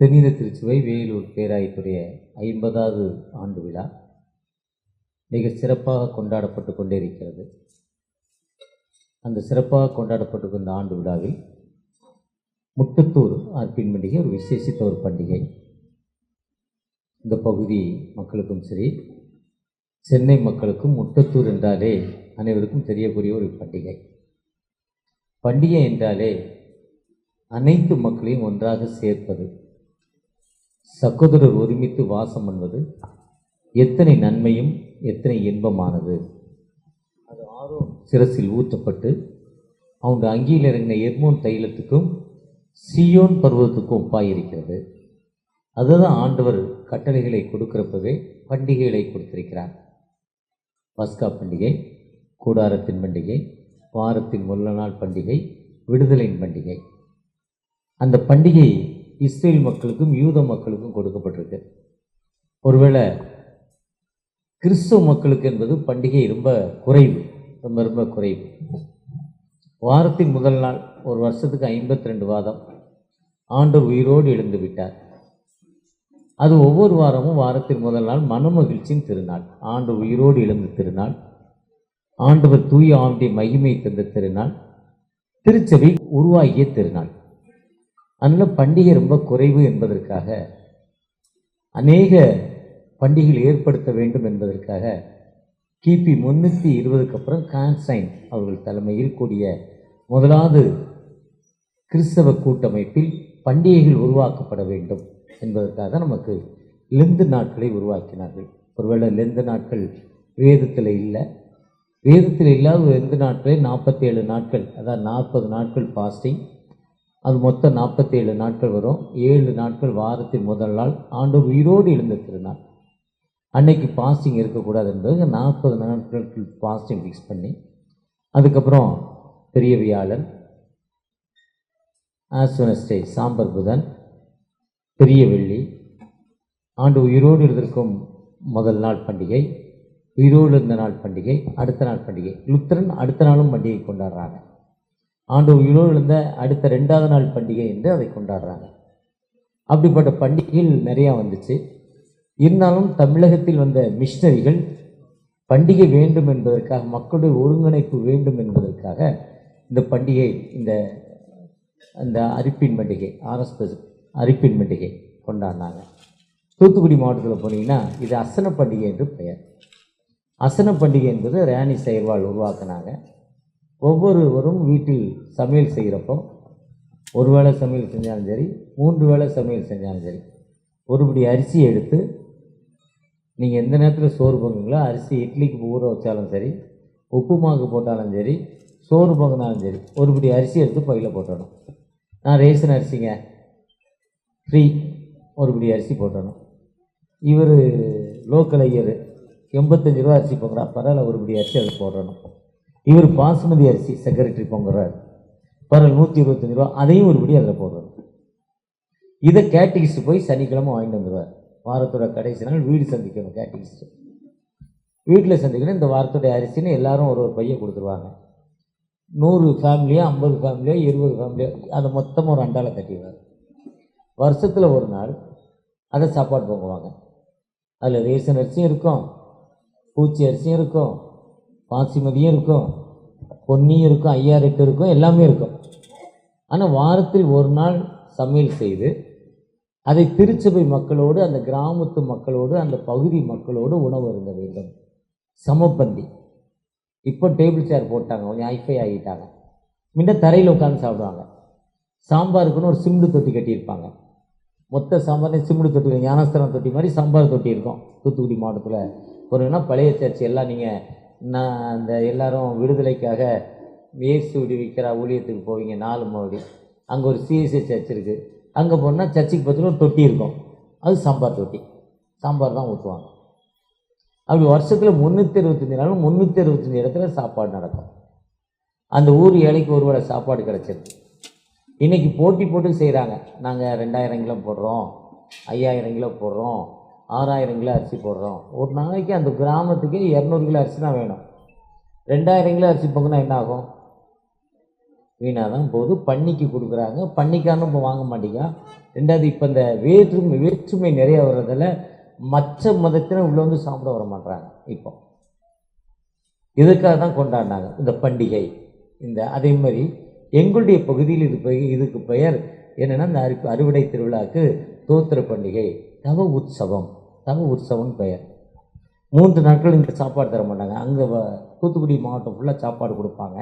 தென்னின திருச்சுவை வேலூர் பேராயத்துடைய 50வது ஆண்டு விழா மிக சிறப்பாக கொண்டாடப்பட்டு கொண்டே இருக்கிறது. அந்த சிறப்பாக கொண்டாடப்பட்டு கொண்ட ஆண்டு விழாவில் முட்டத்தூர் ஆர்ப்பின் பண்டிகை ஒரு விசேஷித்த ஒரு பண்டிகை. இந்த பகுதி மக்களுக்கும் சரி, சென்னை மக்களுக்கும் முட்டத்தூர் என்றாலே அனைவருக்கும் தெரியக்கூடிய ஒரு பண்டிகை. பண்டிகை என்றாலே அனைத்து மக்களையும் ஒன்றாக சேர்ப்பது, சகோதரர் ஒருமித்து வாசம் பண்ணுவது எத்தனை நன்மையும் எத்தனை இன்பமானது. அது ஆரோன் சிரசில் ஊற்றப்பட்டு அவங்க அங்கியில் இறங்கின எர்மோன் தைலத்துக்கும் சியோன் பருவத்துக்கும் ஒப்பாயிருக்கிறது. அதுதான் ஆண்டவர் கட்டளைகளை கொடுக்கிறப்பவே பண்டிகைகளை கொடுத்திருக்கிறார். பஸ்கா பண்டிகை, கூடாரத்தின் பண்டிகை, வாரத்தின் முதல் நாள் பண்டிகை, விடுதலையின் பண்டிகை. அந்த பண்டிகை இஸ்ரேல் மக்களுக்கும் யூத மக்களுக்கும் கொடுக்கப்பட்டிருக்கு. ஒருவேளை கிறிஸ்துவ மக்களுக்கு என்பது பண்டிகை ரொம்ப குறைவு, ரொம்ப ரொம்ப குறைவு. வாரத்தின் முதல் நாள், ஒரு வருஷத்துக்கு 52 வாரம் ஆண்டவர் உயிரோடு எழுந்து விட்டார். அது ஒவ்வொரு வாரமும் வாரத்தின் முதல் நாள் மனமகிழ்ச்சியின் திருநாள், ஆண்டவர் உயிரோடு எழுந்த திருநாள், ஆண்டவர் தூய ஆண்டுடைய மகிமை தந்த திருநாள், திருச்சபை உருவாகிய திருநாள். அதனால் பண்டிகை ரொம்ப குறைவு என்பதற்காக, அநேக பண்டிகைகள் ஏற்படுத்த வேண்டும் என்பதற்காக கிபி 320க்கு அப்புறம் கான்ஸ்டைன் அவர்கள் தலைமையில் கூடிய முதலாவது கிறிஸ்தவ கூட்டமைப்பில் பண்டிகைகள் உருவாக்கப்பட வேண்டும் என்பதற்காக நமக்கு லெந்து நாட்களை உருவாக்கினார்கள். ஒருவேளை லெந்து நாட்கள் வேதத்தில் இல்லை, வேதத்தில் இல்லாத லெந்து நாட்களே 47 நாட்கள், அதாவது 40 நாட்கள் ஃபாஸ்டிங், அது மொத்தம் 47 நாட்கள் வரும். 7 நாட்கள் வாரத்தின் முதல் நாள் ஆண்டவர் உயிரோடு எழுந்த திருநாள். அன்னைக்கு ஃபாஸ்டிங் இருக்கக்கூடாது என்பது 40 நாட்களுக்கு ஃபாஸ்டிங் ஃபிக்ஸ் பண்ணி, அதுக்கப்புறம் பெரிய வியாழன், ஆஸ் வெனஸ்டே சாம்பர் புதன், பெரிய வெள்ளி, ஆண்டு உயிரோடு இருந்திருக்கும் முதல் நாள் பண்டிகை, உயிரோடு இருந்த நாள் பண்டிகை, அடுத்த நாள் பண்டிகை. லுத்தரன் அடுத்த நாளும் பண்டிகை கொண்டாடுறாங்க. ஆண்டு உயிரோடு இருந்த அடுத்த 2வது நாள் பண்டிகை என்று அதை கொண்டாடுறாங்க. அப்படிப்பட்ட பண்டிகைகள் நிறையா வந்துச்சு. இருந்தாலும் தமிழகத்தில் வந்த மிஷினரிகள் பண்டிகை வேண்டும் என்பதற்காக, மக்களுடைய ஒருங்கிணைப்பு வேண்டும் என்பதற்காக இந்த பண்டிகை, இந்த அரிப்பின் பண்டிகை, ஆர்எஸ்எஸ் அரிப்பின் பண்டிகை கொண்டாடினாங்க. தூத்துக்குடி மாவட்டத்தில் போனீங்கன்னா இது அசன பண்டிகை என்று பெயர். அசன பண்டிகை என்பது ராணி செயல்வாள் உருவாக்குனாங்க. ஒவ்வொருவரும் வீட்டில் சமையல் செய்கிறப்போ, ஒரு வேளை சமையல் செஞ்சாலும் சரி, 3 வேளை சமையல் செஞ்சாலும் சரி, ஒருபடி அரிசி எடுத்து, நீங்கள் எந்த நேரத்தில் சோறு பொங்குங்களோ, அரிசி இட்லிக்கு ஊற வச்சாலும் சரி, உப்புமாவுக்கு போட்டாலும் சரி, சோறு பொங்கினாலும் சரி, ஒருபடி அரிசி எடுத்து பையில் போட்டணும். நான் ரேஷன் அரிசிங்க, ஃப்ரீ, ஒருபடி அரிசி போட்டணும். இவர் லோக்கல் ஐயர் 85 ரூபா அரிசி பொங்குறா, பரவாயில்ல, ஒருபடி அரிசி அது போடணும். இவர் பாசுமதி அரிசி செக்ரட்டரி பொங்குறார், பரவாயில்ல 125 ரூபா, அதையும் ஒருபடி அதில் போடுறார். இதை கேட்டகிஸ்ட் போய் சனிக்கிழமை வாங்கிட்டு வந்துடுவார். வாரத்தோட கடைசி நாள் வீடு சந்திக்கணும், கேட்டகிஸ்ட் வீட்டில் சந்திக்கணும். இந்த வாரத்தோடைய அரிசின்னு எல்லாரும் ஒரு பையன் கொடுத்துருவாங்க. 100 ஃபேமிலியோ, 50 ஃபேமிலியோ, 20 ஃபேமிலியோ, அதை மொத்தமாக ஒரு அண்டாவில் கட்டிடுவார். வருஷத்தில் ஒரு நாள் அதை சாப்பாடு பொங்குவாங்க. அதில் ரேஷன் அரிசியும் இருக்கும், பூச்சி அரிசியும் இருக்கும், பாசிமதியும் இருக்கும், பொன்னியும் இருக்கும், 5008 இருக்கும், எல்லாமே இருக்கும். ஆனால் வாரத்தில் ஒரு நாள் சமையல் செய்து அதை திருச்சபை மக்களோடு, அந்த கிராமத்து மக்களோடு, அந்த பகுதி மக்களோடு உணவு அருந்த வேண்டும். சமப்பந்தி. இப்போ டேபிள் சேர் போட்டாங்க, கொஞ்சம் ஹைஃபை ஆகிட்டாங்க. முன்ன தரையில் உட்காந்து சாப்பிடுவாங்க. சாம்பாருக்குன்னு ஒரு சிம்டு தொட்டி கட்டியிருப்பாங்க. மொத்த சாம்பார் சிம்டு தொட்டி, ஞானஸ்தலம் தொட்டி மாதிரி சாம்பார் தொட்டி இருக்கும். தூத்துக்குடி மாவட்டத்தில் போனீங்கன்னா பழைய சர்ச் எல்லாம் நீங்கள், நான் அந்த எல்லாரும் விடுதலைக்காக இயேசு விடுவிக்கிற ஊழியத்துக்கு போவீங்க 4 மாடி, அங்கே ஒரு சிஎஸ்ஐ சர்ச் இருக்குது. அங்கே போனால் சர்ச்சுக்கு பக்கத்தில் ஒரு தொட்டி இருக்கும், அது சாம்பார் தொட்டி, சாம்பார் தான் ஊற்றுவாங்க. அப்படி வருஷத்தில் 365 நாளும் 365 இடத்துல சாப்பாடு நடக்கும். அந்த ஊர் ஏழைக்கு ஒரு வேளை சாப்பாடு கிடச்சிருக்கு. இன்றைக்கி போட்டி போட்டு செய்கிறாங்க. நாங்கள் 2000 கிலோ போடுறோம், 5000 கிலோ போடுறோம், 6000 கிலோ அரிசி போடுறோம். ஒரு நாளைக்கு அந்த கிராமத்துக்கு 200 கிலோ அரிசி தான் வேணும். 2000 கிலோ அரிசி பொங்குனா என்ன ஆகும்? வீணாக தான் போகுது. பன்னிக்கு கொடுக்குறாங்க, பன்னிக்காரனும் இப்போ வாங்க மாட்டேங்க. ரெண்டாவது இப்போ இந்த வேற்றுமை நிறைய வர்றதில் மற்ற மதத்தினர் உள்ளே வந்து சாப்பிட வர மாட்டாங்க. இப்போ இதுக்காக தான் கொண்டாடினாங்க இந்த பண்டிகை. அதே மாதிரி எங்களுடைய பகுதியில் இதுக்கு பெயர் என்னென்னா, இந்த அறுவடை திருவிழாவுக்கு தோத்திர பண்டிகை, தவ உற்சவம்னு பெயர். 3 நாட்கள் இங்கே சாப்பாடு தர மாட்டாங்க. அங்கே தூத்துக்குடி மாவட்டம் ஃபுல்லாக சாப்பாடு கொடுப்பாங்க,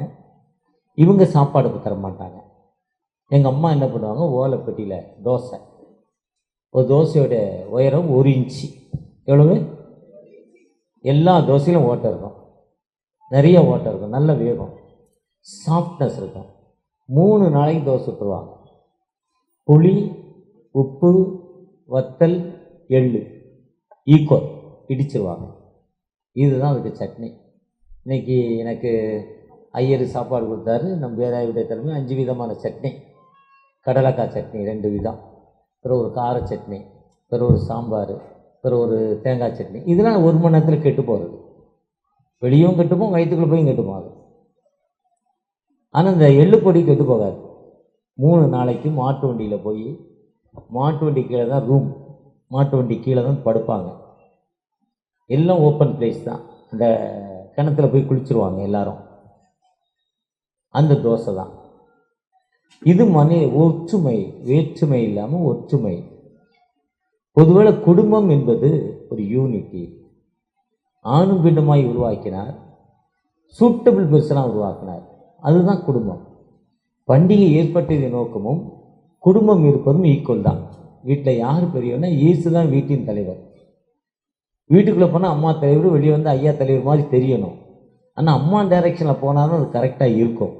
இவங்க சாப்பாடு தர மாட்டாங்க. எங்கள் அம்மா என்ன பண்ணுவாங்க, ஓலைப்பெட்டியில் தோசை, ஒரு தோசையோட உயரம் 1 இன்ச்சு, எவ்வளவு? எல்லா தோசையிலும் ஓட்டை இருக்கும், நிறைய ஓட்டை இருக்கும், நல்ல வேகம், சாஃப்ட்னஸ் இருக்கும். 3 நாளைக்கு தோசை விட்டுருவாங்க. புளி, உப்பு, வத்தல், எள்ளு ஈக்குவல் இடிச்சிருவாங்க. இதுதான் அதுக்கு சட்னி. இன்றைக்கி எனக்கு ஐயர் சாப்பாடு கொடுத்தாரு, நம்ம பேராயுடைய தலைமை 5 விதமான சட்னி. கடலைக்காய் சட்னி 2 விதம், பிறகு ஒரு கார சட்னி, பிறகு ஒரு சாம்பார், பிறகு ஒரு தேங்காய் சட்னி. இதெல்லாம் 1 மணி நேரத்தில் கெட்டு போகிறது. வெளியும் கெட்டுப்போம், வயிற்றுக்குள்ளே போய் கெட்டுப்போம் அது. ஆனால் இந்த எள்ளு பொடி கெட்டு போகாது. 3 நாளைக்கு மாட்டு வண்டியில் போய், மாட்டு வண்டி கீழே தான் ரூம், மாட்டு வண்டி கீழே தான் படுப்பாங்க. எல்லாம் ஓப்பன் பிளேஸ் தான். அந்த கிணத்துல போய் குளிச்சுருவாங்க எல்லாரும். அந்த தோசை தான் இது. ஒற்றுமை, வேற்றுமை இல்லாமல் ஒற்றுமை. பொதுவேளை குடும்பம் என்பது ஒரு யூனிட்டி. ஆணும் பெண்ணுமாய் உருவாக்கினார், சூட்டபிள் பர்சனாக உருவாக்கினார். அதுதான் குடும்பம். பண்டிகை ஏற்பட்டது நோக்கமும் குடும்பம் இருப்பதும் ஈக்குவல் தான். வீட்டில் யார் பெரியவன்னா, இயேசு தான் வீட்டின் தலைவர். வீட்டுக்குள்ளே போனால் அம்மா தலைவர், வெளியே வந்து ஐயா தலைவர் மாதிரி தெரியணும். ஆனால் அம்மா டைரெக்ஷனில் போனால் தான் அது கரெக்டாக இருக்கும்.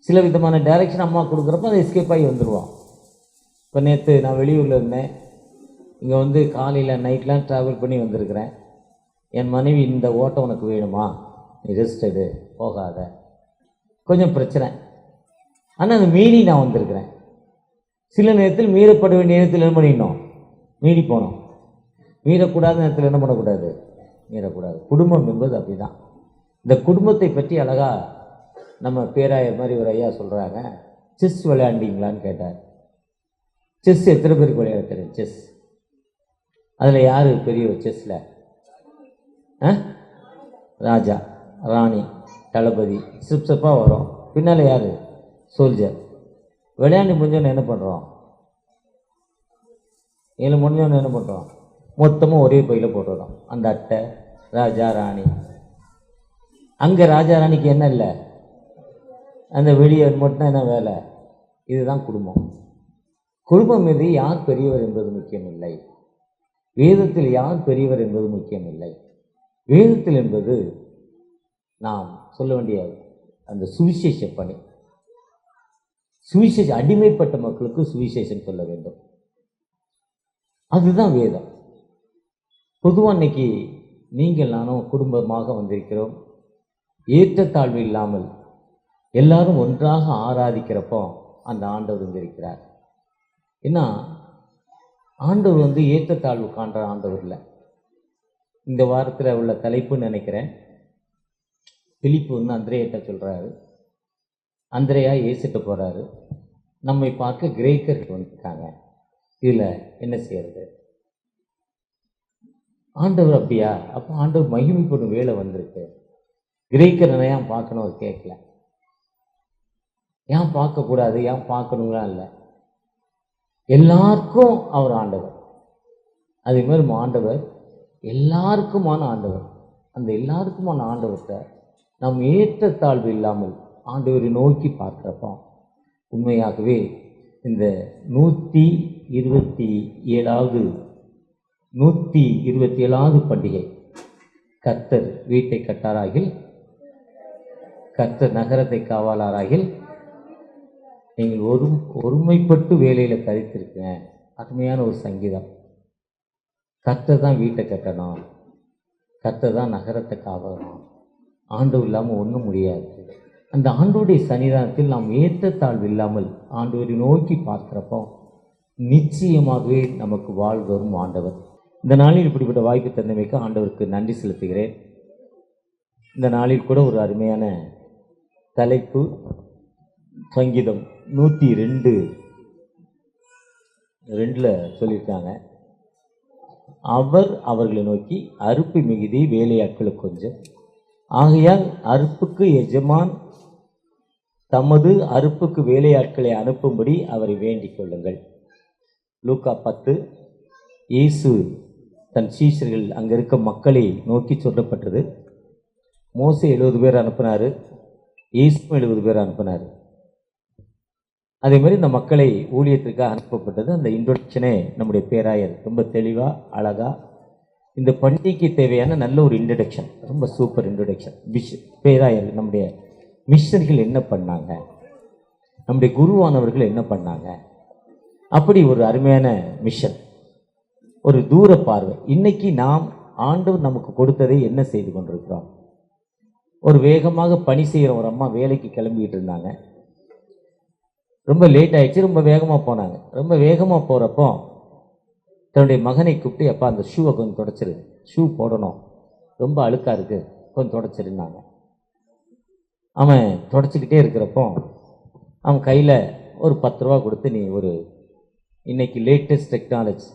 சில விதமான டைரெக்ஷன் அம்மா கொடுக்குறப்ப அதை எஸ்கேப் ஆகி வந்துடுவான். இப்போ நேற்று நான் வெளியூரில் இருந்தேன், இங்கே வந்து காலையில் நைட்லாம் ட்ராவல் பண்ணி வந்திருக்கிறேன். என் மனைவி, இந்த ஓட்டம் உனக்கு வேணுமா, நீ ரெஸ்ட் எடு, போகாத, கொஞ்சம் பிரச்சனை. ஆனால் அந்த மீறி நான் வந்திருக்கிறேன். சில நேரத்தில் மீறப்பட வேண்டிய நேரத்தில் என்ன பண்ணிடணும், மீறி போனோம். மீறக்கூடாத நேரத்தில் என்ன பண்ணக்கூடாது, மீறக்கூடாது. குடும்பம் என்பது அப்படி தான். இந்த குடும்பத்தை பற்றி அழகாக நம்ம பேராயர் மாதிரி ஒரு ஐயா சொல்கிறாங்க. செஸ் விளையாண்டிங்களான்னு கேட்டார். செஸ் எத்தனை பேருக்கு விளையாட தெரியும்? செஸ் அதில் யார் பெரியவர்? செஸ்ஸில் ராஜா, ராணி, தளபதி சிப்ஸப்பாக வரும். பின்னால் யார்? சோல்ஜர். விளையாண்டு முடிஞ்சோன்னு என்ன பண்ணுறோம்? இதில் முடிஞ்சோன்னு என்ன பண்ணுறோம்? மொத்தமாக ஒரே பையில் போட்டுறோம் அந்த அட்டை. ராஜா ராணி. அங்கே ராஜா ராணிக்கு என்ன இல்லை, அந்த வெளியே மட்டும் என்ன வேலை? இதுதான் குடும்பம். குடும்பம் மீது யார் பெரியவர் என்பது முக்கியமில்லை. வேதத்தில் யார் பெரியவர் என்பது முக்கியமில்லை. வேதத்தில் என்பது நாம் சொல்ல வேண்டிய அந்த சுவிசேஷ பணி. சுவிசேஷம், அடிமைப்பட்ட மக்களுக்கு சுவிசேஷம் சொல்ல வேண்டும். அதுதான் வேதம். பொதுவாக இன்னைக்கு நீங்கள் நானும் குடும்பமாக வந்திருக்கிறோம். ஏற்றத்தாழ்வு இல்லாமல் எல்லாரும் ஒன்றாக ஆராதிக்கிறப்போ அந்த ஆண்டவர் வந்திருக்கிறார். ஏன்னா ஆண்டவர் வந்து ஏற்றத்தாழ்வு காண்ற ஆண்டவர் இல்லை. இந்த வாரத்தில் உள்ள தலைப்புன்னு நினைக்கிறேன். பிலிப்பு வந்து அந்திரேயிட்ட சொல்கிறாரு, அந்திரேயா இயேசுட்ட போகிறாரு, நம்மை பார்க்க கிரேக்கருக்கு வந்துட்டாங்க, இதில் என்ன செய்யறது? ஆண்டவர் அப்படியா? அப்போ ஆண்டவர் மகிமைப்படும் வேலை வந்திருக்கு. கிரேக்கர் ஏன் பார்க்கணும் அவர் கேட்கல. ஏன் பார்க்கக்கூடாது, ஏன் பார்க்கணுங்களாம் இல்லை. எல்லாருக்கும் அவர் ஆண்டவர். அதே மாதிரி ஆண்டவர் எல்லாருக்குமான ஆண்டவர். அந்த எல்லாருக்குமான ஆண்டவர்கிட்ட நாம் ஏற்றத்தாழ்வு இல்லாமல் ஆண்டவரை நோக்கி பார்க்கிறப்போ உண்மையாகவே இந்த 127வது பண்டிகை, கர்த்தர் வீட்டை கட்டாராகில், கர்த்தர் நகரத்தை காவாளாராகில், நீங்கள் ஒருமைப்பட்டு வேலையில் கழித்திருக்கேன். அருமையான ஒரு சங்கீதம். கர்த்தர் தான் வீட்டை கட்டணும், கர்த்தர் தான் நகரத்தை காவணும். ஆண்டவர் இல்லாமல் ஒன்றும் முடியாது. அந்த ஆண்டோடைய சன்னிதானத்தில் நாம் ஏற்றத்தாழ்வு இல்லாமல் ஆண்டவரை நோக்கி பார்க்கிறப்போ நிச்சயமாகவே நமக்கு வாழ்வு வரும் ஆண்டவர். இந்த நாளில் இப்படிப்பட்ட வாய்ப்பு தந்தமைக்கு ஆண்டவருக்கு நன்றி செலுத்துகிறேன். இந்த நாளில் கூட ஒரு அருமையான தலைப்பு, சங்கீதம் 102:2 சொல்லியிருக்காங்க, அவர் அவர்களை நோக்கி அறுப்பு மிகுதி வேலையாட்களுக்கு கொஞ்சம், ஆகையால் அறுப்புக்கு எஜமான் தமது அறுப்புக்கு வேலையாட்களை அனுப்பும்படி அவரை வேண்டிக் கொள்ளுங்கள். லூக்கா 10. இயேசு தன் சீஷர்கள் அங்கே இருக்க மக்களை நோக்கி சொல்லப்பட்டது. மோசே 70 பேர் அனுப்பினார், இயேசு 70 பேர் அனுப்பினார். அதே மாதிரி இந்த மக்களை ஊழியத்திற்காக அனுப்பப்பட்டது. அந்த இன்ட்ரோடக்ஷனே நம்முடைய பேராயர் ரொம்ப தெளிவாக அழகாக இந்த பண்டிகைக்கு தேவையான நல்ல ஒரு இன்ட்ரடக்ஷன், ரொம்ப சூப்பர் இன்ட்ரடக்ஷன். பேராயர் நம்முடைய மிஷனரிகள் என்ன பண்ணாங்க, நம்முடைய குருவானவர்கள் என்ன பண்ணாங்க, அப்படி ஒரு அருமையான மிஷன், ஒரு தூர பார்வை. இன்னைக்கு நாம் ஆண்டவர் நமக்கு கொடுத்ததை என்ன செய்து கொண்டிருக்கிறோம்? ஒரு வேகமாக பணி செய்கிற ஒரு அம்மா வேலைக்கு கிளம்பிக்கிட்டு இருந்தாங்க. ரொம்ப லேட் ஆயிடுச்சு, ரொம்ப வேகமாக போனாங்க. ரொம்ப வேகமாக போகிறப்போ தன்னுடைய மகனை கூப்பிட்டு, அப்பா அந்த ஷூவை கொஞ்சம் தொடச்சிரு, ஷூ போடணும், ரொம்ப அழுக்காக இருக்குது, கொஞ்சம் தொடச்சிருந்தாங்க. அவன் தொடச்சிக்கிட்டே இருக்கிறப்போ அவன் கையில் ஒரு 10 ரூபா கொடுத்து, நீ ஒரு இன்னைக்கு latest technology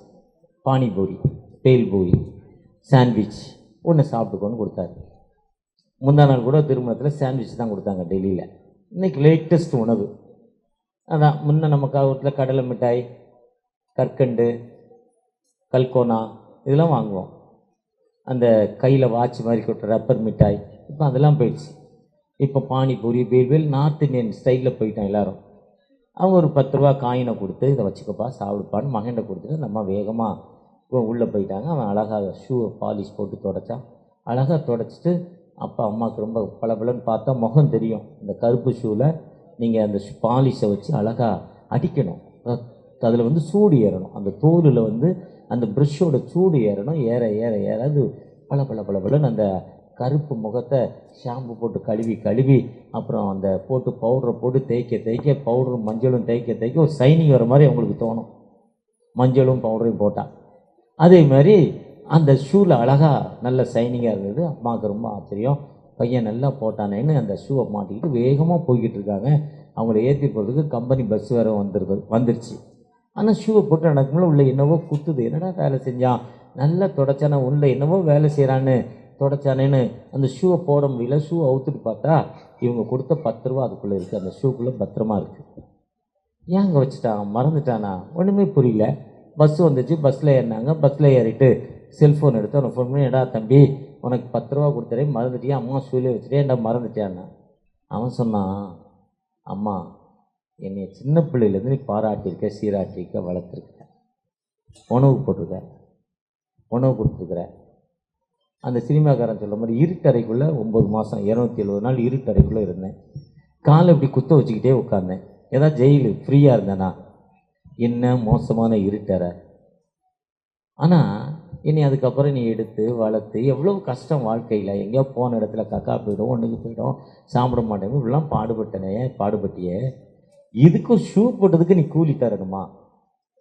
panipuri, bhelpuri, sandwich ஒன்று சாப்பிட்டுக்கோன்னு கொடுத்தாரு. முந்தா நாள் கூட திருமணத்தில் சாண்ட்விச் தான் கொடுத்தாங்க டெல்லியில். இன்னைக்கு லேட்டஸ்ட் உணவு அதான். முன்ன நம்ம வீட்டில் கடலை மிட்டாய், கற்கண்டு, கல்கோனா இதெல்லாம் வாங்குவோம். அந்த கையில் வாட்ச் மாதிரி கொட்டுற ரப்பர் மிட்டாய், இப்போ அதெல்லாம் போயிடுச்சு. இப்போ பானிபூரி, பேல்பேல் நார்த் இந்தியன் ஸ்டைலில் போயிட்டான் எல்லாரும். அவங்க ஒரு 10 ரூபா காயினை கொடுத்து, இதை வச்சுக்கப்பா சாப்பிடுப்பான்னு மகன்கிட்ட கொடுத்துட்டு நம்ம வேகமாக உள்ளே போயிட்டாங்க. அவன் அழகாக ஷூவை பாலிஷ் போட்டு தொடச்சான். அழகாக தொடச்சிட்டு அப்பா அம்மாவுக்கு ரொம்ப பளபளன்னு பார்த்தா முகம் தெரியும். இந்த கருப்பு ஷூவில் நீங்கள் அந்த பாலிஷை வச்சு அழகாக அடிக்கணும், அதில் வந்து சூடு ஏறணும், அந்த தோலில் வந்து அந்த ப்ரஷ்ஷோட சூடு ஏறணும். ஏற ஏற ஏற அது பளபளன்னு அந்த கருப்பு முகத்தை ஷாம்பு போட்டு கழுவி அப்புறம் அந்த போட்டு பவுடரை போட்டு தேய்க்க பவுடரும் மஞ்சளும் தேய்க்க ஒரு சைனிங் வர மாதிரி அவங்களுக்கு தோணும், மஞ்சளும் பவுடரையும் போட்டால். அதே மாதிரி அந்த ஷூவில் அழகாக நல்ல சைனிங்காக இருந்தது. அம்மாவுக்கு ரொம்ப ஆச்சரியம், பையன் நல்லா போட்டானேன்னு அந்த ஷூவை மாட்டிக்கிட்டு வேகமாக போய்கிட்டு இருக்காங்க. அவங்கள ஏற்றி போகிறதுக்கு கம்பெனி பஸ் வேறு வந்துருச்சு. ஆனால் ஷூவை போட்டு நடக்கும்போது உள்ள என்னவோ குத்துது. என்னடா வேலை செஞ்சான், நல்லா தொடச்சானா, உள்ள என்னவோ வேலை செய்கிறான்னு தொடச்சானேன்னு அந்த ஷூவை போட முடியல. ஷூவை அவுத்துட்டு பார்த்தா இவங்க கொடுத்த 10 ரூபா அதுக்குள்ளே இருக்குது, அந்த ஷூக்குள்ளே பத்திரமா இருக்குது. ஏன் அங்கே வச்சுட்டான், மறந்துட்டானா, ஒன்றுமே புரியல. பஸ்ஸு வந்துச்சு, பஸ்ஸில் ஏறினாங்க. பஸ்ஸில் ஏறிட்டு செல்ஃபோன் எடுத்து அவனை ஃபோன் பண்ணி, எடா தம்பி உனக்கு 10 ரூபா கொடுத்துறேன், மறந்துட்டியா, அம்மா ஷூலே வச்சுட்டே என்ன மறந்துட்டியான்னா. அவன் சொன்னான், அம்மா என்னை சின்ன பிள்ளையிலேருந்து நீ பாராட்டியிருக்க, சீராட்டியிருக்க, வளர்த்துருக்க, உணவு போட்டிருக்க, உணவு கொடுத்துருக்குற. அந்த சினிமாக்காரன் சொல்ல மாதிரி இருட்டறைக்குள்ளே 9 மாதம் 270 நாள் இருட்டறைக்குள்ளே இருந்தேன். காலை இப்படி குத்த வச்சுக்கிட்டே உட்காந்தேன். ஏதாவது ஜெயிலு ஃப்ரீயாக இருந்தேனா? என்ன மோசமான இருட்டறை. ஆனால் இனி அதுக்கப்புறம் நீ எடுத்து வளர்த்து எவ்வளோ கஷ்டம் வாழ்க்கையில். எங்கேயோ போன இடத்துல கக்கா போயிடும், ஒன்றுக்கு போயிடும், சாப்பிட மாட்டேங்க, இப்படிலாம் பாடுபட்டனே, பாடுபட்டியே, இதுக்கு ஷூ போட்டதுக்கு நீ கூலி தரணுமா?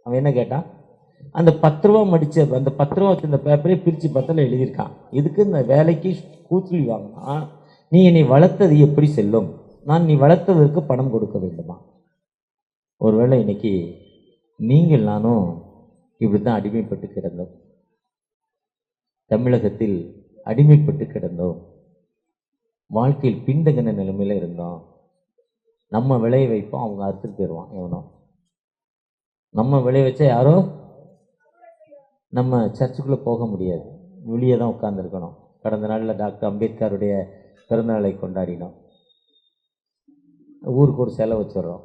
அவன் என்ன கேட்டான், அந்த 10 ரூபா மடித்த அந்த 10 ரூபா வச்சு இந்த பேப்பரே பிரித்து 10ல் எழுதியிருக்கான், இதுக்கு இந்த வேலைக்கு கூலி வாங்கினா நீ என்னை வளர்த்தது எப்படி செல்லும்? நான் நீ வளர்த்ததற்கு பணம் கொடுக்க வேண்டுமா? ஒருவேளை இன்னைக்கு நீங்கள் நானும் இப்படி தான் அடிமைப்பட்டு கிடந்தோம். தமிழகத்தில் அடிமைப்பட்டு கிடந்தோம். வாழ்க்கையில் பின்தங்கின நிலைமையில் இருந்தோம். நம்ம விளைய வைப்போம், அவங்க அறுத்துட்டு போயிடுவான் எவனோ. நம்ம விளைய வச்சா யாரோ நம்ம சர்ச்சுக்குள்ளே போக முடியாது, வெளியே தான் உட்காந்துருக்கணும். கடந்த நாளில் டாக்டர் அம்பேத்கருடைய பிறந்தநாளை கொண்டாடினோம். ஊருக்கு ஒரு செலவு வச்சிடறோம்.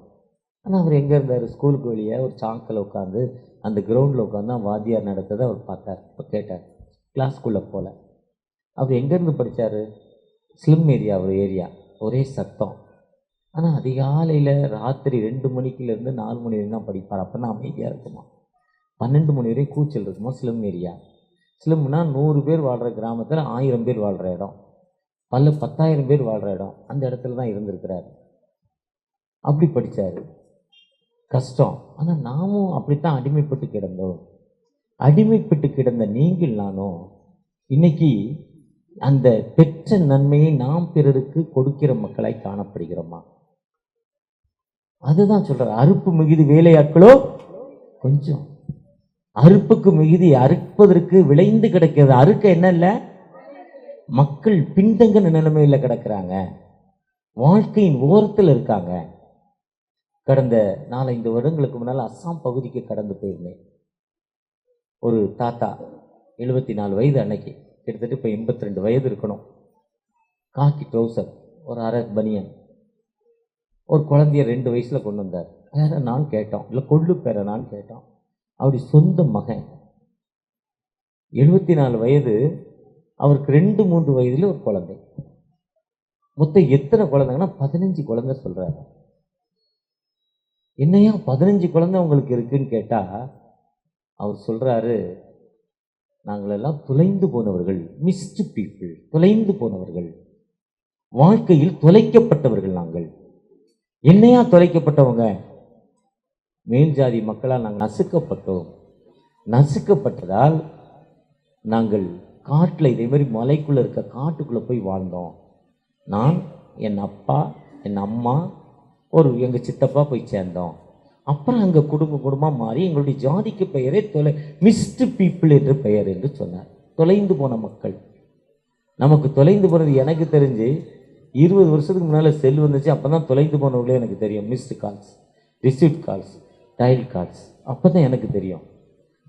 ஆனால் அவர் எங்கே இருந்தார்? ஸ்கூலுக்கு வெளியே ஒரு சாக்கில் உட்காந்து அந்த கிரவுண்டில் உட்காந்து தான் வாத்தியார் நடத்ததை அவர் பார்த்தார். இப்போ கேட்டார், கிளாஸ்க்குள்ளே போகல. அவர் எங்கேருந்து படித்தார்? ஸ்லிம் ஏரியா, ஒரு ஏரியா, ஒரே சத்தம். ஆனால் அதிகாலையில் ராத்திரி 2 மணிக்குலேருந்து 4 மணி வரைக்கும் தான் படிப்பார். அப்போ தான் அமைதியாக இருக்குமா. 12 மணி வரையும் கூச்சல் இருக்குமா. Slim area. ஸ்லிம்னா 100 பேர் வாழ்கிற கிராமத்தில் 1000 பேர் வாழ்கிற இடம், 10,000 பேர் வாழ்கிற இடம், அந்த இடத்துல தான் இருந்திருக்கிறார். அப்படி படித்தார். கஷ்டம். ஆனால் நாமும் அப்படித்தான் அடிமைப்பட்டு கிடந்தோம். அடிமைப்பட்டு கிடந்த நீங்கள் நானும் இன்னைக்கு அந்த பெற்ற நன்மையை நாம் பிறருக்கு கொடுக்கிற மக்களாய் காணப்படுகிறோமா? அதுதான் சொல்ற, அறுப்பு மிகுதி வேலையாட்களோ கொஞ்சம். அறுப்புக்கு மிகுதி அறுப்பதற்கு விளைந்து கிடக்கிறது. அறுக்க என்ன இல்லை, மக்கள் பின்தங்கின நிலைமையில கிடக்கிறாங்க, வாழ்க்கையின் ஓரத்தில் இருக்காங்க. கடந்த 4-5 வருடங்களுக்கு முன்னால் அஸ்ஸாம் பகுதிக்கு கடந்து போயிருந்தேன். ஒரு தாத்தா 74 வயது, அன்னைக்கு கிட்டத்தட்ட இப்போ 82 வயது இருக்கணும். காக்கி ட்ரௌசர், ஒரு அரை பனியன், ஒரு குழந்தைய 2 வயசுல கொண்டு வந்தார். பேர நான் கேட்டோம், இல்லை கொள்ளு பேர நான் கேட்டோம். அவருடைய சொந்த மகன், 74 வயது, அவருக்கு 2-3 வயதுல ஒரு குழந்தை. மொத்தம் எத்தனை குழந்தைங்கன்னா 15 குழந்தை சொல்றாரு. என்னையா 15 குழந்தை உங்களுக்கு இருக்குன்னு கேட்டா, அவர் சொல்றாரு, நாங்கள் எல்லாம் தொலைந்து போனவர்கள், மிஸ்டு பீப்புள், தொலைந்து போனவர்கள், வாழ்க்கையில் தொலைக்கப்பட்டவர்கள். நாங்கள் என்னையா தொலைக்கப்பட்டவங்க, மேல் ஜாதி மக்களால் நாங்கள் நசுக்கப்பட்டோம். நசுக்கப்பட்டதால் நாங்கள் காட்டில், இதே மாதிரி மலைக்குள்ளே இருக்க காட்டுக்குள்ளே போய் வாழ்ந்தோம். நான், என் அப்பா, என் அம்மா, ஒரு எங்கள் சித்தப்பா போய் சேர்ந்தோம். அப்புறம் அங்கே குடும்பமாக மாறி எங்களுடைய ஜாதிக்கு பெயரே மிஸ்டு பீப்புள் என்று பெயர் என்று சொன்னார். தொலைந்து போன மக்கள். நமக்கு தொலைந்து போனது எனக்கு தெரிஞ்சு 20 வருஷத்துக்கு முன்னால் செல் வந்துச்சு. அப்போ தான் தொலைந்து போனவங்களே எனக்கு தெரியும். Missed calls, received calls, dial calls, அப்போ தான் எனக்கு தெரியும்.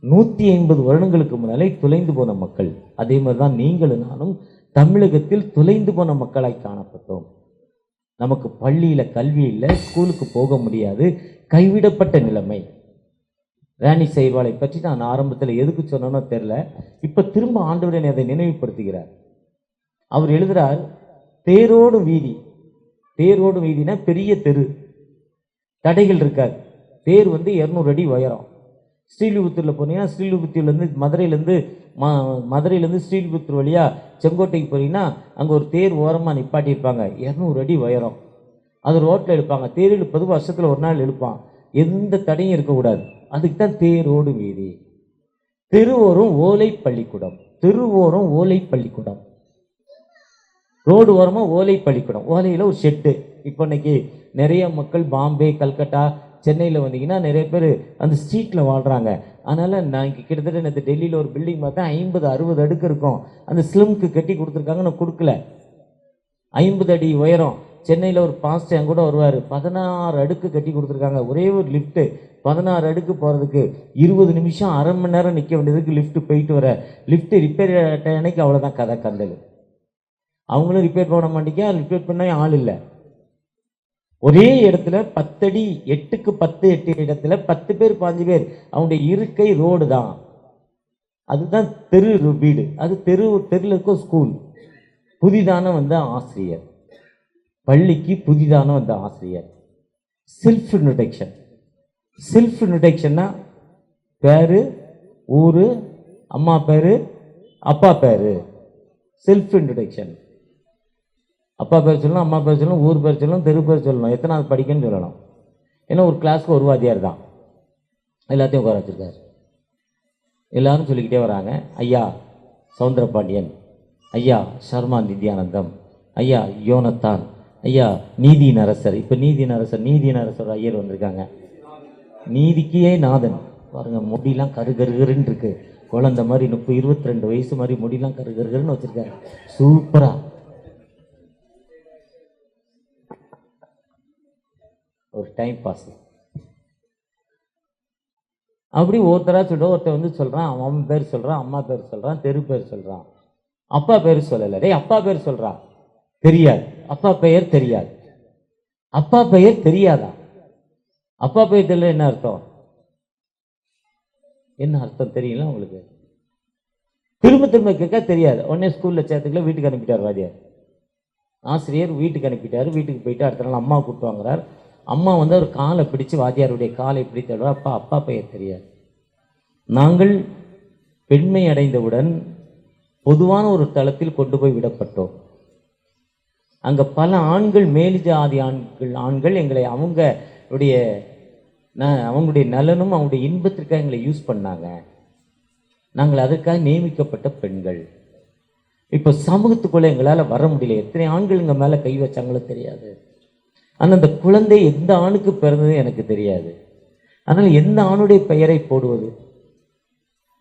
150 வருடங்களுக்கு முன்னாலே தொலைந்து போன மக்கள். அதே மாதிரி தான் நீங்களும் நானும் தமிழகத்தில் தொலைந்து போன மக்களாய் காணப்பட்டோம். நமக்கு பள்ளியில் கல்வி இல்லை, ஸ்கூலுக்கு போக முடியாது, கைவிடப்பட்ட நிலைமை. ராணி சைவாலை பற்றி நான் ஆரம்பத்தில் எதுக்கு சொன்னோன்னு தெரில, இப்போ திரும்ப ஆண்டவரே அதை நினைவுபடுத்துகிறார். அவர் எழுதுகிறார், தேரோடு வீதி. தேரோடு வீதினா பெரிய தெரு, தடைகள் இருக்காது. தேர் 200 அடி உயரம். ஸ்ரீலிபுத்தூரில் போனீங்கன்னா, ஸ்ரீலிபுத்தூர்லேருந்து மதுரையிலேருந்து ஸ்ரீலிபுத்தூர் வழியாக செங்கோட்டைக்கு போனீங்கன்னா, அங்கே ஒரு தேர் ஓரமாக நிப்பாட்டியிருப்பாங்க. 200 அடி உயரம். அது ரோட்டில் எழுப்பாங்க. தேர் இழுப்பது வருஷத்தில் ஒரு நாள் எழுப்பான். எந்த தடையும் இருக்கக்கூடாது. அதுக்கு தான் தேரோடு வீதி. தெருவோரம் ஓலை பள்ளிக்கூடம், தெருவோரம் ஓலை பள்ளிக்கூடம், ரோடு ஓரமாக ஓலை பள்ளிக்கூடம், ஓலையில் ஒரு ஷெட்டு. இப்போ இன்னைக்கு நிறைய மக்கள் பாம்பே, கல்கட்டா, சென்னையில் வந்தீங்கன்னா நிறைய பேர் அந்த ஸ்ட்ரீட்டில் வாழ்கிறாங்க. அதனால் நான் இங்கே கிட்டத்தட்ட நேற்று டெல்லியில் ஒரு பில்டிங் பார்த்தா 50-60 அடுக்கு இருக்கும். அந்த ஸ்லிம்க்கு கட்டி கொடுத்துருக்காங்க, நான் கொடுக்கல. 50 அடி உயரம். சென்னையில் ஒரு பாஸ்டர் என் கூட வருவார், 16 அடுக்கு கட்டி கொடுத்துருக்காங்க. ஒரே ஒரு லிஃப்ட்டு, 16 அடுக்கு போகிறதுக்கு 20 நிமிஷம், அரை மணி நேரம் நிற்க வேண்டியதுக்கு லிஃப்ட்டு போயிட்டு வர. லிஃப்ட்டு ரிப்பேர் அன்னைக்கு அவ்வளோதான் கதை கந்தல். அவங்களும் ரிப்பேர் பண்ண மாட்டேங்க, ரிப்பேர் பண்ண ஆள் இல்லை. ஒரே இடத்துல 10 அடி, 8க்கு 10, 8 இடத்துல 10 பேர் 5 பேர். அவனுடைய இருக்கை ரோடு தான். அதுதான் தெரு வீடு. அது தெருவில் இருக்க ஸ்கூல். புதிதான ஆசிரியர், பள்ளிக்கு புதிதான ஆசிரியர். Self introduction. செல்ஃப் இன்ட்ரடக்ஷன்னா பேரு, ஊரு, அம்மா பேரு, அப்பா பேரு. Self introduction. அப்பா பேர் சொல்லணும், அம்மா பேர் சொல்லணும், ஊர் பேர் சொல்லணும், தெரு பேர் சொல்லணும், எத்தனாவது படிக்கன்னு சொல்லணும். ஏன்னா ஒரு கிளாஸுக்கு ஒரு வாத்தியார் தான் எல்லாத்தையும் உட்கார வச்சிருக்காரு. எல்லாரும் சொல்லிக்கிட்டே வராங்க. ஐயா சவுந்தரபாண்டியன், ஐயா சர்மா நித்யானந்தம், ஐயா யோனத்தான், ஐயா நீதியின் அரசர். இப்போ நீதியின் அரசர் ஐயர் வந்திருக்காங்க. நீதிக்கே நாதன் பாருங்க, முடியெல்லாம் கருகருன்னு இருக்கு. குழந்தை மாதிரி 22 வயசு மாதிரி முடியெல்லாம் கருகருன்னு வச்சிருக்காரு. சூப்பரா ஒரு டைம் பாஸ். அப்படி ஒருத்தரா ஒருத்தர் சொல்றான், அவன் பேர் சொல்றான், அம்மா பேர் சொல்றான், தெரு பேர் சொல்றான், அப்பா பேர் சொல்லல. டேய் அப்பா பேர் சொல்றான், தெரியாது. அப்பா பெயர் தெரியாது. அப்பா பெயர் தெரியாதா? அப்பா பெயர் தெரியல, என்ன அர்த்தம்? என்ன அர்த்தம் தெரியல உங்களுக்கு? திரும்ப கேட்க தெரியாது. உடனே ஸ்கூல்ல சேர்த்துக்கல, வீட்டுக்கு அனுப்பிட்டார் வாத்தியார். ஆசிரியர் வீட்டுக்கு அனுப்பிட்டாரு. வீட்டுக்கு போயிட்டு அடுத்த நாள் அம்மா கூப்பிட்டு வாங்குறார். அம்மா ஒரு காலை பிடிச்சு, வாத்தியாருடைய காலை பிடித்து, அப்பா பெயர் தெரியாது. நாங்கள் பெண்மை அடைந்தவுடன் பொதுவான ஒரு தளத்தில் கொண்டு போய் விடப்பட்டோம். அங்க பல ஆண்கள், மேல் ஜாதி ஆண்கள் எங்களை அவங்களுடைய நலனும் அவங்களுடைய இன்பத்திற்காக எங்களை யூஸ் பண்ணாங்க. நாங்கள் அதற்காக நியமிக்கப்பட்ட பெண்கள். இப்போ சமூகத்துக்குள்ள எங்களால் வர முடியல. எத்தனை ஆண்கள் எங்க மேல கை வச்சாங்களோ தெரியாது. ஆனால் அந்த குழந்தை எந்த ஆணுக்கு பிறந்தது எனக்கு தெரியாது. ஆனால் எந்த ஆணுடைய பெயரை போடுவது?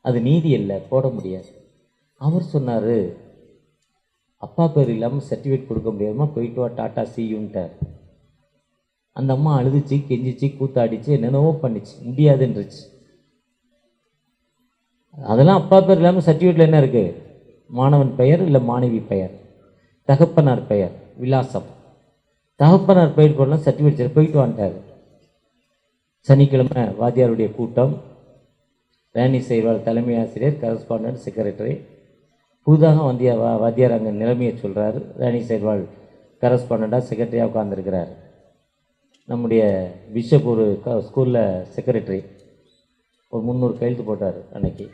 அது நீதி அல்ல, போட முடியாது. அவர் சொன்னார், அப்பா பேர் இல்லாமல் சர்டிஃபிகேட் கொடுக்க முடியாதுமா, போயிட்டு வா, டாட்டா சியூன்ட்டார். அந்த அம்மா அழுதுச்சு, கெஞ்சிச்சு, கூத்தாடிச்சு, என்னென்னவோ பண்ணிச்சு, முடியாதுன்றுச்சு. அதெல்லாம் அப்பா பேர் இல்லாமல் சர்டிஃபிகேட்டில் என்ன இருக்குது? மாணவன் பெயர் இல்லை மாணவி பெயர், தகப்பனார் பெயர், விலாசம். தகப்பனார் பெயர் போடலாம், சர்டிஃபிகேட் போயிட்டு வந்துட்டார். சனிக்கிழமை வாத்தியாருடைய கூட்டம். ராணி செய்வாள் தலைமை ஆசிரியர், கரஸ்பாண்டன்ட், செக்ரட்டரி. புதுதாக வாத்தியார் அங்கே நிலைமையை சொல்கிறார். ராணி செய்வாள் கரஸ்பாண்டாக செக்ரட்டரியாக உட்காந்துருக்கிறார். நம்முடைய பிஷப் ஒரு ஸ்கூலில் செக்ரட்டரி, ஒரு 300 கையெழுத்து போட்டார். அன்னைக்கு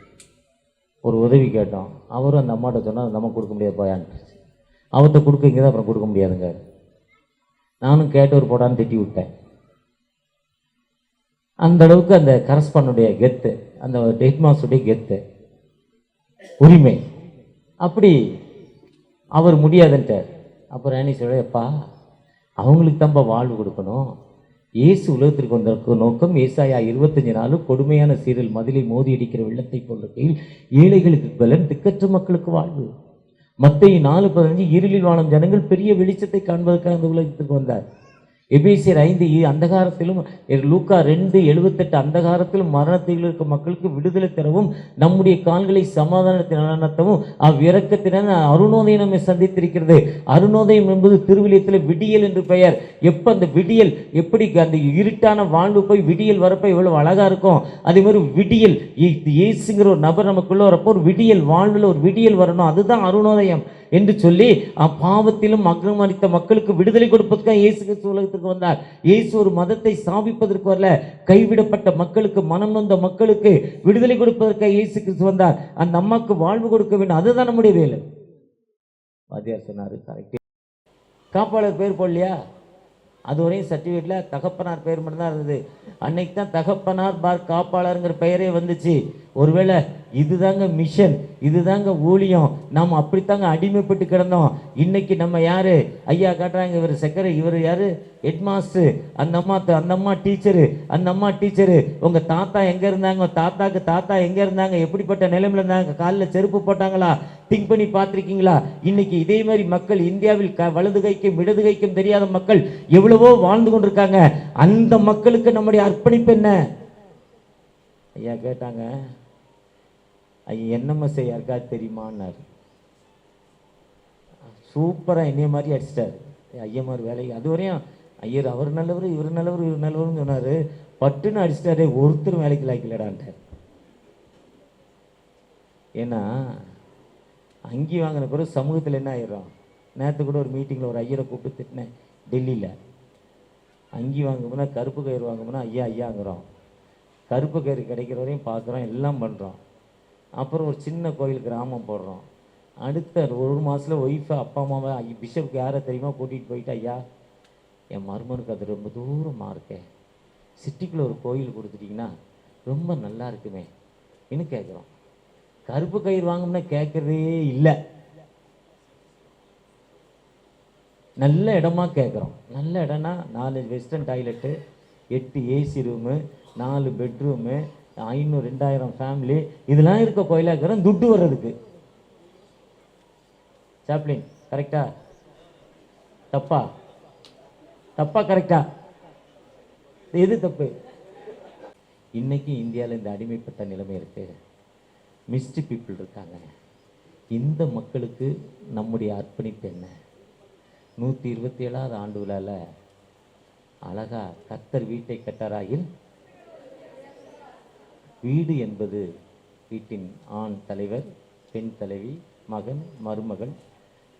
ஒரு உதவி கேட்டோம். அவரும் அந்த அம்மாட்ட சொன்னால் அந்த அம்மா கொடுக்க முடியாது போயான்னு. அவர்கிட்ட கொடுக்க இங்கே தான், அப்புறம் கொடுக்க முடியாதுங்க. நானும் கேட்டவர் போடான்னு திட்டி விட்டேன். அந்த அளவுக்கு அந்த கரஸ்பாண்டுடைய கெத்து, அந்த ஹெட் மாஸ்டருடைய கெத்து, உரிமை. அப்படி அவர் முடியாதுன்ட்டார். அப்புறம் ராணி சொல்றப்பா, அவங்களுக்கு தான்ப்பா வாழ்வு கொடுக்கணும். இயேசு உலகத்திற்கு வந்த நோக்கம் ஏசாயா 25 கொடுமையான சீரில் மதிலை மோதி அடிக்கிற வெள்ளத்தை போன்ற கையில் ஏழைகளுக்கு பலன், திக்கற்ற மக்களுக்கு வாழ்வு. மத்தேயு 4:15 இருளில் வாழும் ஜனங்கள் பெரிய வெளிச்சத்தை காண்பதற்காக அந்த உலகத்துக்கு வந்தார். எபேசியர் 5 அந்தகாரத்திலும், லூக்கா 2:78 அந்தகாரத்திலும் மரணத்தில் இருக்கும் மக்களுக்கு விடுதலை தரவும், நம்முடைய கால்களை சமாதானத்தின் நடத்தவும் அவ்விரக்கத்தின அருணோதயம் நம்மை சந்தித்திருக்கிறது. அருணோதயம் என்பது திருவிழியத்தில் விடியல் என்று பெயர். எப்போ அந்த விடியல், எப்படி அந்த இருட்டான வாழ்வு போய் விடியல் வரப்போ எவ்வளவு அழகா இருக்கும், அதே மாதிரி விடியல், இயேசுங்கிற ஒரு நபர் நமக்குள்ள வரப்போ ஒரு விடியல், வாழ்வில் ஒரு விடியல் வரணும். அதுதான் அருணோதயம் என்று சொல்லி பாவத்திலும் அக்ரமரித்த மக்களுக்கு விடுதலை கொடுப்பதற்காக இயேசு கிறிஸ்து உலகத்திற்கு வந்தார். இயேசு ஒரு மதத்தை ஸ்தாபிப்பதற்கு வரல, கைவிடப்பட்ட மக்களுக்கு, மனம் நொந்த மக்களுக்கு விடுதலை கொடுப்பதற்காக இயேசு கிறிஸ்து வந்தார். அந்த அம்மாவுக்கு வாழ்வு கொடுக்க வேண்டும். அதுதான் நம்முடைய வேலை. வாத்தியார் சொன்னாரு, கரெக்ட். காப்பாளர் பேர் போடலையா? அதுவரையும் சர்டிஃபிகேட்டில் தகப்பனார் பெயர் மட்டும்தான் இருந்தது. அன்னைக்கு தான் தகப்பனார் பார் காப்பாளருங்கிற பெயரே வந்துச்சு. ஒருவேளை இதுதாங்க மிஷன், இதுதாங்க ஊழியம். நாம் அப்படித்தாங்க அடிமைப்பட்டு கிடந்தோம். இன்னைக்கு நம்ம யாரு? ஐயா காட்டுறாங்க, இவர் செக்கரை, இவர் யாரு? Head master. அந்த அம்மா டீச்சரு, அந்த அம்மா டீச்சரு. உங்க தாத்தா எங்க இருந்தாங்க? தாத்தாக்கு தாத்தா எங்க இருந்தாங்க? எப்படிப்பட்ட நிலைமையில இருந்தாங்க? காலில் செருப்பு போட்டாங்களா? திங்க் பண்ணி பார்த்துருக்கீங்களா? இன்னைக்கு இதே மாதிரி மக்கள் இந்தியாவில் வலது கைக்கும் இடது கைக்கும் தெரியாத மக்கள் எவ்வளவோ வாழ்ந்து கொண்டிருக்காங்க. அந்த மக்களுக்கு நம்முடைய அர்ப்பணிப்பு என்ன? ஐயா கேட்டாங்க, ஐயா என்எம்எஸ் யாருக்காவது தெரியுமான்னாரு. சூப்பராக என்னைய மாதிரி அடிச்சிட்டாரு. ஐயமார் வேலை அதுவரையும் ஐயர் அவர் நல்லவர், இவர் நல்லவர், இவர் நல்லவர்னு சொன்னார். பட்டுன்னு அடிச்சிட்டாரு. ஒருத்தரும் வேலைக்கு லாய்க்கலடான்ட்டார். ஏன்னா அங்கி வாங்கின பிறகு சமூகத்தில் என்ன ஆயிடும்? நேற்று கூட ஒரு மீட்டிங்கில் ஒரு ஐயரை கூப்பிட்டு திட்டினேன் டெல்லியில். அங்கி வாங்கும்போனா, கருப்பு கயிறு வாங்கும்போனா ஐயா ஐயாங்கிறோம். கருப்பு கயிறு கிடைக்கிற வரையும் பார்க்குறோம், எல்லாம் பண்ணுறோம். அப்புறம் ஒரு சின்ன கோயில் கிராமம் போடுறோம். அடுத்த ஒரு மாதத்தில் ஒய்ஃபை, அப்பா அம்மாவை, பிஷப்புக்கு யாரை தெரியுமா கூட்டிகிட்டு போயிட்டு, ஐயா என் மருமனுக்கு அது ரொம்ப தூரமாக இருக்கேன், சிட்டிக்குள்ளே ஒரு கோயில் கொடுத்துட்டிங்கன்னா ரொம்ப நல்லா இருக்குமே இன்னும் கேட்குறோம். கருப்பு கயிறு வாங்கணும்னா கேட்குறதே இல்லை. நல்ல இடமா கேட்குறோம். நல்ல இடம்னா 4 western toilet, 8 AC room, 4 bedroom, 500-2000 family, இதெல்லாம் இருக்க கோயிலாக இருக்கிறோம். துட்டு வர்றதுக்கு. சாப்ளின் கரெக்டா தப்பா? தப்பா கரெக்டா? எது தப்பு? இன்னைக்கு இந்தியாவில் இந்த அடிமைப்பட்ட நிலைமை இருக்கு. மிஸ்டு பீப்புள் இருக்காங்க. இந்த மக்களுக்கு நம்முடைய அர்ப்பணிப்பு என்ன? 127வது ஆண்டு விழாவில் அழகா கர்த்தர் வீட்டை கட்டாராயில், வீடு என்பது வீட்டின் ஆண் தலைவர், பெண் தலைவி, மகன், மருமகள்,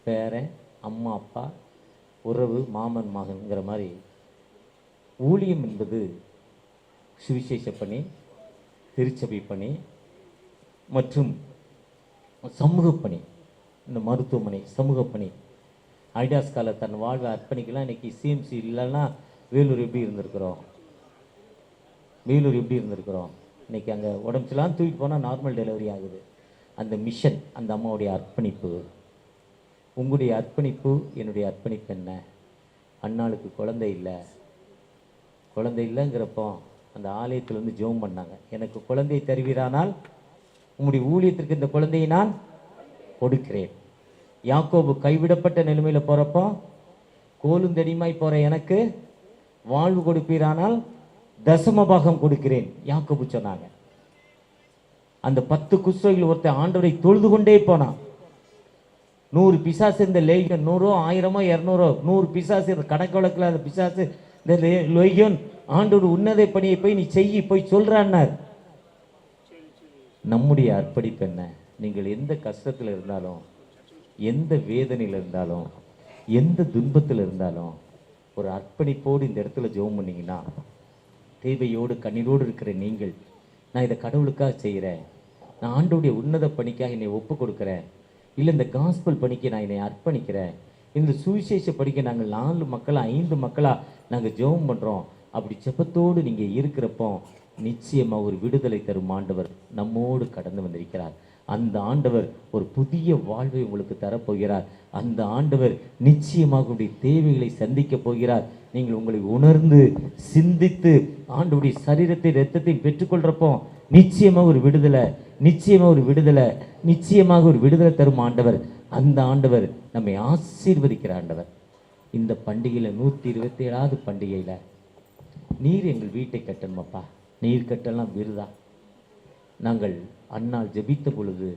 பேரன், அம்மா அப்பா, உறவு, மாமன் மகன்கிற மாதிரி. ஊழியம் என்பது சுவிசேஷ பணி, திருச்சபை பணி மற்றும் சமூக பணி. இந்த மருத்துவமனை சமூக பணி. ஐடாஸ்கால தன் வாழ்வை அர்ப்பணிக்கலாம். இன்னைக்கு சிஎம்சி இல்லைன்னா வேலூர் எப்படி இருந்திருக்கிறோம்? வேலூர் எப்படி இருந்திருக்கிறோம்? இன்னைக்கு அங்கே உடம்புலாம் தூக்கிட்டு போனால் நார்மல் டெலிவரி ஆகுது. அந்த மிஷன், அந்த அம்மாவுடைய அர்ப்பணிப்பு. உங்களுடைய அர்ப்பணிப்பு, என்னுடைய அர்ப்பணிப்பு என்ன? அண்ணாளுக்கு குழந்தை இல்லைங்கிறப்போ அந்த ஆலயத்தில் வந்து ஜெபம் பண்ணாங்க. எனக்கு குழந்தை தருவீரானால் உம்முடைய ஊழியத்திற்கு இந்த குழந்தையை நான் கொடுக்கிறேன். யாக்கோபு கைவிடப்பட்ட நிலைமையில் போகிறப்போ கோலும் தடிமாய் போகிற எனக்கு வாழ்வு கொடுப்பீரானால் தசமபாகம் கொடுக்கிறேன் யாக்கோபு சொன்னாங்க. அந்த 10 குஷ்டரோகிகள் ஒருத்தர் ஆண்டவரை தொழுது கொண்டே போனான். 100 பிசாசு இந்த லேகியன், 100 1000 200 100 பிசாசு கணக்கு வழக்கில் அந்த பிசாசு இந்த லேகியன் ஆண்டோட உன்னத பணியை போய் நீ செய்ய போய் சொல்றான்னார். நம்முடைய அர்ப்பணிப்பு என்ன? நீங்கள் எந்த கஷ்டத்தில் இருந்தாலும், எந்த வேதனையில் இருந்தாலும், எந்த துன்பத்தில் இருந்தாலும் ஒரு அர்ப்பணிப்போடு இந்த இடத்துல ஜெபம் பண்ணீங்கன்னா, தேவையோடு கண்ணீரோடு இருக்கிற நீங்கள், நான் இதை கடவுளுக்காக செய்கிறேன், நான் ஆண்டோடைய உன்னத பணிக்காக என்னை ஒப்பு கொடுக்குறேன், இல்லை இந்த காஸ்பல் பணிக்கு நான் என்னை அர்ப்பணிக்கிறேன், இந்த சுவிசேஷ படிக்க நாங்கள் 4 மக்களா 5 மக்களா நாங்கள் ஜெபம் பண்ணுறோம், அப்படி ஜெபத்தோடு நீங்கள் இருக்கிறப்போ நிச்சயமாக ஒரு விடுதலை தரும் ஆண்டவர் நம்மோடு கடந்து வந்திருக்கிறார். அந்த ஆண்டவர் ஒரு புதிய வாழ்வை உங்களுக்கு தரப்போகிறார். அந்த ஆண்டவர் நிச்சயமாக உங்களுடைய தேவைகளை சந்திக்க போகிறார். நீங்கள் உங்களை உணர்ந்து சிந்தித்து ஆண்டவருடைய சரீரத்தை இரத்தத்தை பெற்றுக்கொள்றப்போ நிச்சயமாக ஒரு விடுதலை, நிச்சயமாக ஒரு விடுதலை, நிச்சயமாக ஒரு விடுதலை தரும் ஆண்டவர். அந்த ஆண்டவர் நம்மை ஆசீர்வதிக்கிற ஆண்டவர். இந்த பண்டிகையில் 127வது பண்டிகையில் நீர் எங்கள் வீட்டை கட்டணுமப்பா, நீர் கட்டலாம் விருதா. நாங்கள் அண்ணால் ஜெபித்த பொழுது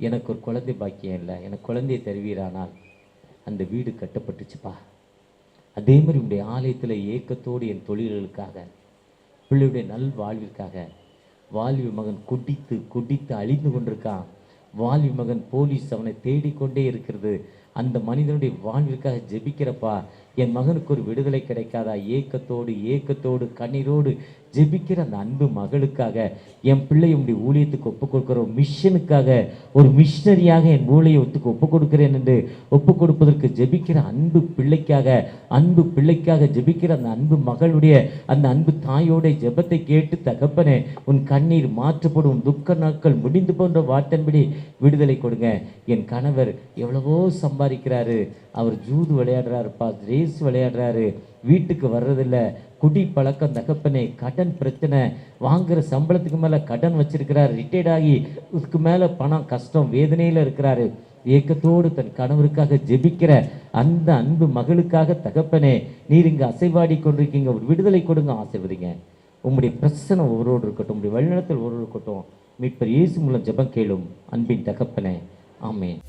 எனக்கு ஒரு குழந்தை பாக்கியம் இல்லை, எனக்கு குழந்தையை தருவீரானால் அந்த வீடு கட்டப்பட்டுச்சுப்பா. அதே மாதிரி உங்களுடைய ஆலயத்தில் ஏக்கத்தோடு என் தொழில்களுக்காக, பிள்ளையுடைய நல் வாழ்விற்காக, வாலிப மகன் குடித்து குடித்து அழிந்து கொண்டிருக்கான், வாலிப மகன் போலீஸ் அவனை தேடிக்கொண்டே இருக்கிறது, அந்த மனிதனுடைய வாழ்விற்காக ஜெபிக்கிறப்பா, என் மகனுக்கு ஒரு விடுதலை கிடைக்காதா? ஏக்கத்தோடு கண்ணீரோடு ஜெபிக்கிற அந்த அன்பு மகளுக்காக, என் பிள்ளை உடைய ஊழியத்துக்கு ஒப்புக் கொடுக்கிற ஒரு மிஷனுக்காக, ஒரு மிஷனரியாக என் ஊழியத்துக்கு ஒப்புக் கொடுக்கிறேன் என்று ஒப்புக் கொடுப்பதற்கு ஜெபிக்கிற அன்பு பிள்ளைக்காக ஜெபிக்கிற அந்த அன்பு மகளுடைய அந்த அன்பு தாயோடைய ஜெபத்தை கேட்டு, தகப்பனே உன் கண்ணீர் மாற்றப்படும், துக்க நாட்கள் முடிந்து போன்ற வார்த்தையின்படி விடுதலை கொடுங்க. என் கணவர் எவ்வளவோ சம்பாதிக்கிறாரு, அவர் ஜூது விளையாடுறாருப்பா, ரேஸ் விளையாடுறாரு, வீட்டுக்கு வர்றதில்லை, குடி பழக்கம், தகப்பனே கடன் பிரச்சனை, வாங்குற சம்பளத்துக்கு மேலே கடன் வச்சிருக்கிறார், ரிட்டையர்ட் ஆகி இதுக்கு மேலே பணம் கஷ்டம் வேதனையில் இருக்கிறாரு. ஏக்கத்தோடு தன் கணவருக்காக ஜெபிக்கிற அந்த அன்பு மகளுக்காக, தகப்பனே நீர் இங்கே அசைவாடி கொண்டிருக்கீங்க, ஒரு விடுதலை கொடுங்க, ஆசைவதிங்க. உங்களுடைய பிரச்சனை ஒவ்வொரு இருக்கட்டும், உங்களுடைய வழிநடத்தல் ஒவ்வொரு இருக்கட்டும். மீட்பர் இயேசு மூலம் ஜெபம் கேளும் அன்பின் தகப்பனே, ஆமென்.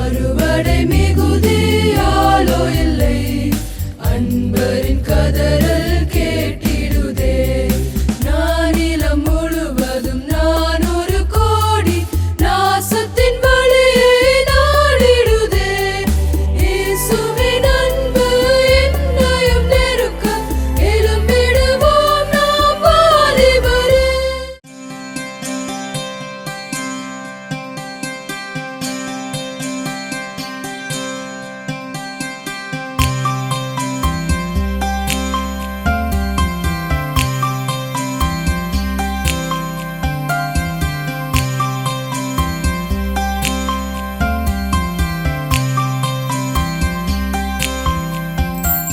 அறுவடை மிகுதியாலோ இல்லை, அன்பரின் கதறல் கேட்டிடுதே.